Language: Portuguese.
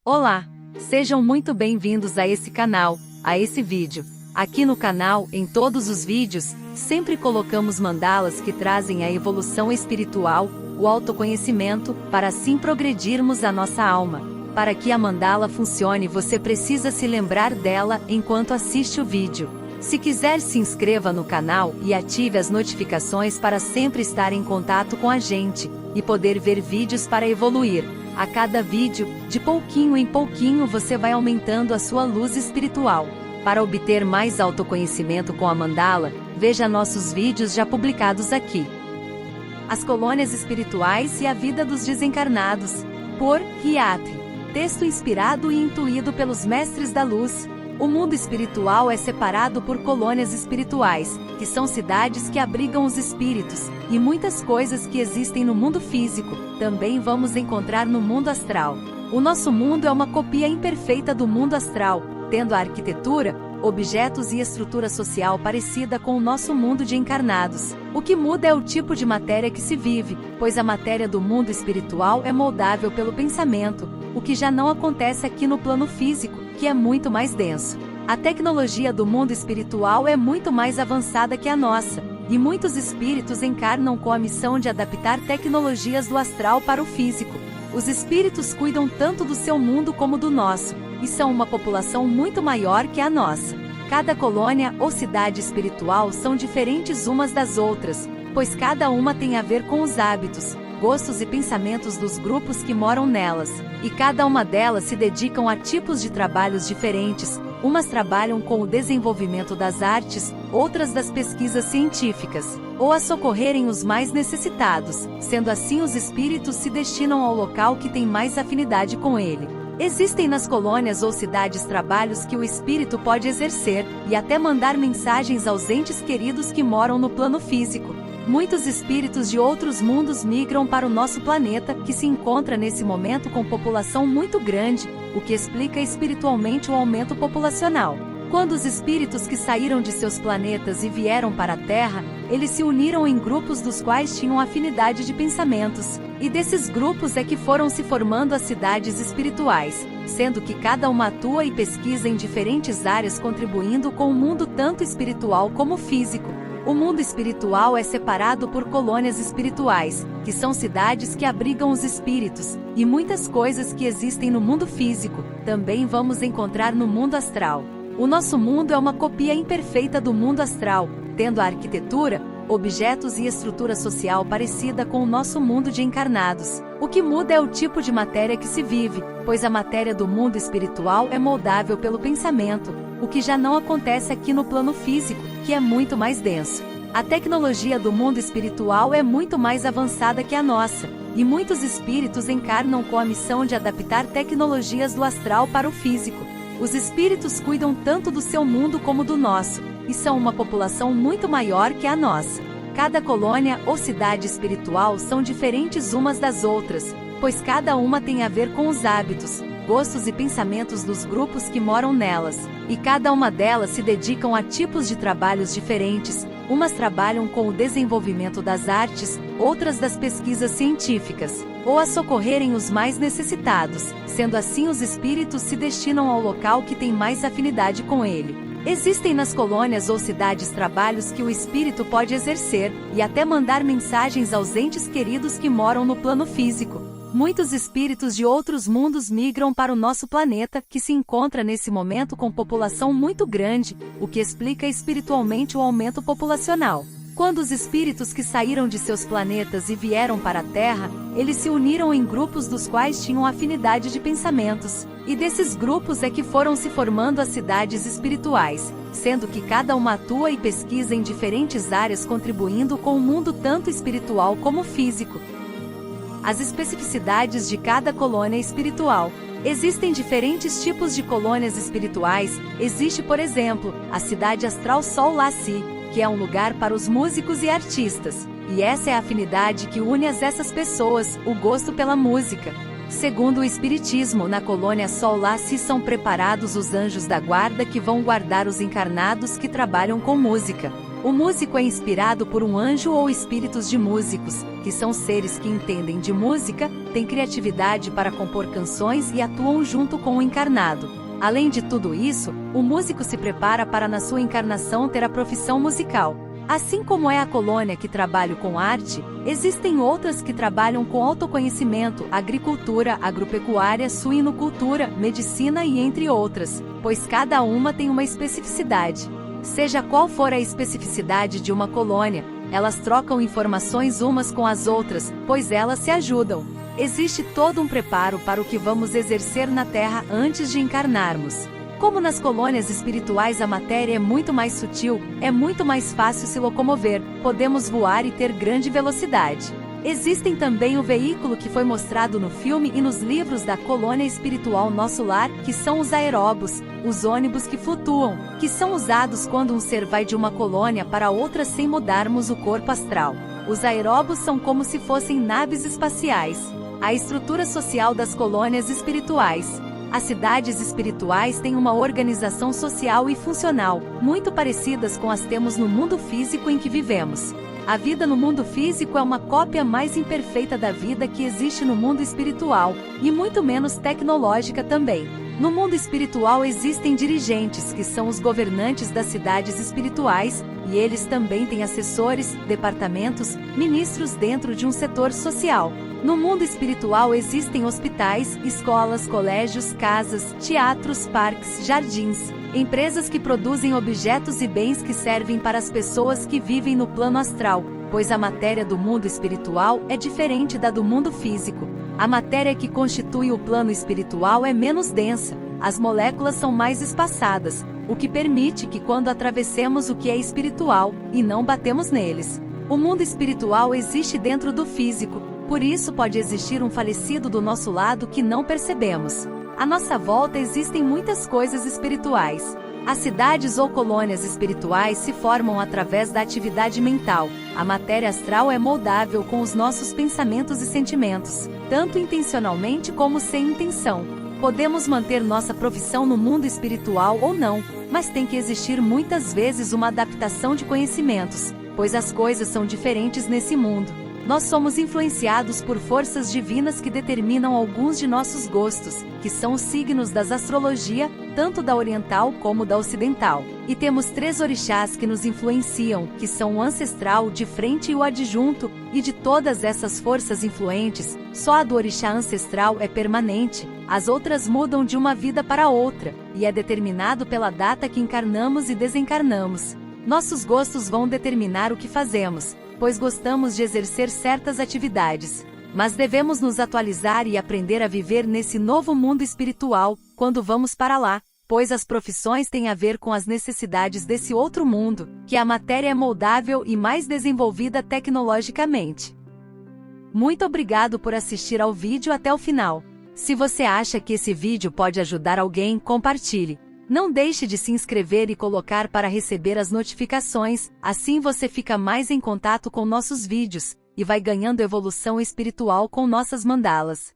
Olá! Sejam muito bem-vindos a esse canal, a esse vídeo. Aqui no canal, em todos os vídeos, sempre colocamos mandalas que trazem a evolução espiritual, o autoconhecimento, para assim progredirmos a nossa alma. Para que a mandala funcione, você precisa se lembrar dela enquanto assiste o vídeo. Se quiser, se inscreva no canal e ative as notificações para sempre estar em contato com a gente e poder ver vídeos para evoluir. A cada vídeo, de pouquinho em pouquinho você vai aumentando a sua luz espiritual. Para obter mais autoconhecimento com a mandala, veja nossos vídeos já publicados aqui. As colônias espirituais e a vida dos desencarnados, por Hiatri. Texto inspirado e intuído pelos mestres da luz. O mundo espiritual é separado por colônias espirituais, que são cidades que abrigam os espíritos, e muitas coisas que existem no mundo físico, também vamos encontrar no mundo astral. O nosso mundo é uma copia imperfeita do mundo astral, tendo a arquitetura, objetos e estrutura social parecida com o nosso mundo de encarnados. O que muda é o tipo de matéria que se vive, pois a matéria do mundo espiritual é moldável pelo pensamento, o que já não acontece aqui no plano físico, que é muito mais denso. A tecnologia do mundo espiritual é muito mais avançada que a nossa, e muitos espíritos encarnam com a missão de adaptar tecnologias do astral para o físico. Os espíritos cuidam tanto do seu mundo como do nosso, e são uma população muito maior que a nossa. Cada colônia ou cidade espiritual são diferentes umas das outras, pois cada uma tem a ver com os hábitos, gostos e pensamentos dos grupos que moram nelas, e cada uma delas se dedicam a tipos de trabalhos diferentes. Umas trabalham com o desenvolvimento das artes, outras das pesquisas científicas, ou a socorrerem os mais necessitados. Sendo assim, os espíritos se destinam ao local que tem mais afinidade com ele. Existem nas colônias ou cidades trabalhos que o espírito pode exercer, e até mandar mensagens aos entes queridos que moram no plano físico. Muitos espíritos de outros mundos migram para o nosso planeta, que se encontra nesse momento com população muito grande, o que explica espiritualmente o aumento populacional. Quando os espíritos que saíram de seus planetas e vieram para a Terra, eles se uniram em grupos dos quais tinham afinidade de pensamentos, e desses grupos é que foram se formando as cidades espirituais, sendo que cada uma atua e pesquisa em diferentes áreas, contribuindo com o mundo tanto espiritual como físico. O mundo espiritual é separado por colônias espirituais, que são cidades que abrigam os espíritos, e muitas coisas que existem no mundo físico, também vamos encontrar no mundo astral. O nosso mundo é uma copia imperfeita do mundo astral, tendo a arquitetura, objetos e estrutura social parecida com o nosso mundo de encarnados. O que muda é o tipo de matéria que se vive, pois a matéria do mundo espiritual é moldável pelo pensamento, o que já não acontece aqui no plano físico, que é muito mais denso. A tecnologia do mundo espiritual é muito mais avançada que a nossa, e muitos espíritos encarnam com a missão de adaptar tecnologias do astral para o físico. Os espíritos cuidam tanto do seu mundo como do nosso, e são uma população muito maior que a nossa. Cada colônia ou cidade espiritual são diferentes umas das outras, pois cada uma tem a ver com os hábitos, gostos e pensamentos dos grupos que moram nelas, e cada uma delas se dedicam a tipos de trabalhos diferentes. Umas trabalham com o desenvolvimento das artes, outras das pesquisas científicas, ou a socorrerem os mais necessitados. Sendo assim, os espíritos se destinam ao local que tem mais afinidade com ele. Existem nas colônias ou cidades trabalhos que o espírito pode exercer, e até mandar mensagens aos entes queridos que moram no plano físico. Muitos espíritos de outros mundos migram para o nosso planeta, que se encontra nesse momento com população muito grande, o que explica espiritualmente o aumento populacional. Quando os espíritos que saíram de seus planetas e vieram para a Terra, eles se uniram em grupos dos quais tinham afinidade de pensamentos, e desses grupos é que foram se formando as cidades espirituais, sendo que cada uma atua e pesquisa em diferentes áreas, contribuindo com o mundo tanto espiritual como físico. As especificidades de cada colônia espiritual. Existem diferentes tipos de colônias espirituais. Existe, por exemplo, a cidade astral Sol Laci, que é um lugar para os músicos e artistas, e essa é a afinidade que une essas pessoas, o gosto pela música. Segundo o Espiritismo, na colônia Sol Laci são preparados os anjos da guarda que vão guardar os encarnados que trabalham com música. O músico é inspirado por um anjo ou espíritos de músicos, que são seres que entendem de música, têm criatividade para compor canções e atuam junto com o encarnado. Além de tudo isso, o músico se prepara para na sua encarnação ter a profissão musical. Assim como é a colônia que trabalha com arte, existem outras que trabalham com autoconhecimento, agricultura, agropecuária, suinocultura, medicina e entre outras, pois cada uma tem uma especificidade. Seja qual for a especificidade de uma colônia, elas trocam informações umas com as outras, pois elas se ajudam. Existe todo um preparo para o que vamos exercer na Terra antes de encarnarmos. Como nas colônias espirituais a matéria é muito mais sutil, é muito mais fácil se locomover, podemos voar e ter grande velocidade. Existem também o veículo que foi mostrado no filme e nos livros da colônia espiritual Nosso Lar, que são os aeróbus, os ônibus que flutuam, que são usados quando um ser vai de uma colônia para outra sem mudarmos o corpo astral. Os aeróbus são como se fossem naves espaciais. A estrutura social das colônias espirituais. As cidades espirituais têm uma organização social e funcional, muito parecidas com as temos no mundo físico em que vivemos. A vida no mundo físico é uma cópia mais imperfeita da vida que existe no mundo espiritual, e muito menos tecnológica também. No mundo espiritual existem dirigentes, que são os governantes das cidades espirituais, e eles também têm assessores, departamentos, ministros dentro de um setor social. No mundo espiritual existem hospitais, escolas, colégios, casas, teatros, parques, jardins, empresas que produzem objetos e bens que servem para as pessoas que vivem no plano astral, pois a matéria do mundo espiritual é diferente da do mundo físico. A matéria que constitui o plano espiritual é menos densa, as moléculas são mais espaçadas, o que permite que quando atravessemos o que é espiritual, e não batemos neles. O mundo espiritual existe dentro do físico, por isso pode existir um falecido do nosso lado que não percebemos. À nossa volta existem muitas coisas espirituais. As cidades ou colônias espirituais se formam através da atividade mental. A matéria astral é moldável com os nossos pensamentos e sentimentos, tanto intencionalmente como sem intenção. Podemos manter nossa profissão no mundo espiritual ou não, mas tem que existir muitas vezes uma adaptação de conhecimentos, pois as coisas são diferentes nesse mundo. Nós somos influenciados por forças divinas que determinam alguns de nossos gostos, que são os signos das astrologia, tanto da oriental como da ocidental. E temos 3 orixás que nos influenciam, que são o ancestral, o de frente e o adjunto, e de todas essas forças influentes, só a do orixá ancestral é permanente, as outras mudam de uma vida para outra, e é determinado pela data que encarnamos e desencarnamos. Nossos gostos vão determinar o que fazemos, pois gostamos de exercer certas atividades. Mas devemos nos atualizar e aprender a viver nesse novo mundo espiritual, quando vamos para lá, pois as profissões têm a ver com as necessidades desse outro mundo, que a matéria é moldável e mais desenvolvida tecnologicamente. Muito obrigado por assistir ao vídeo até o final. Se você acha que esse vídeo pode ajudar alguém, compartilhe. Não deixe de se inscrever e colocar para receber as notificações, assim você fica mais em contato com nossos vídeos, e vai ganhando evolução espiritual com nossas mandalas.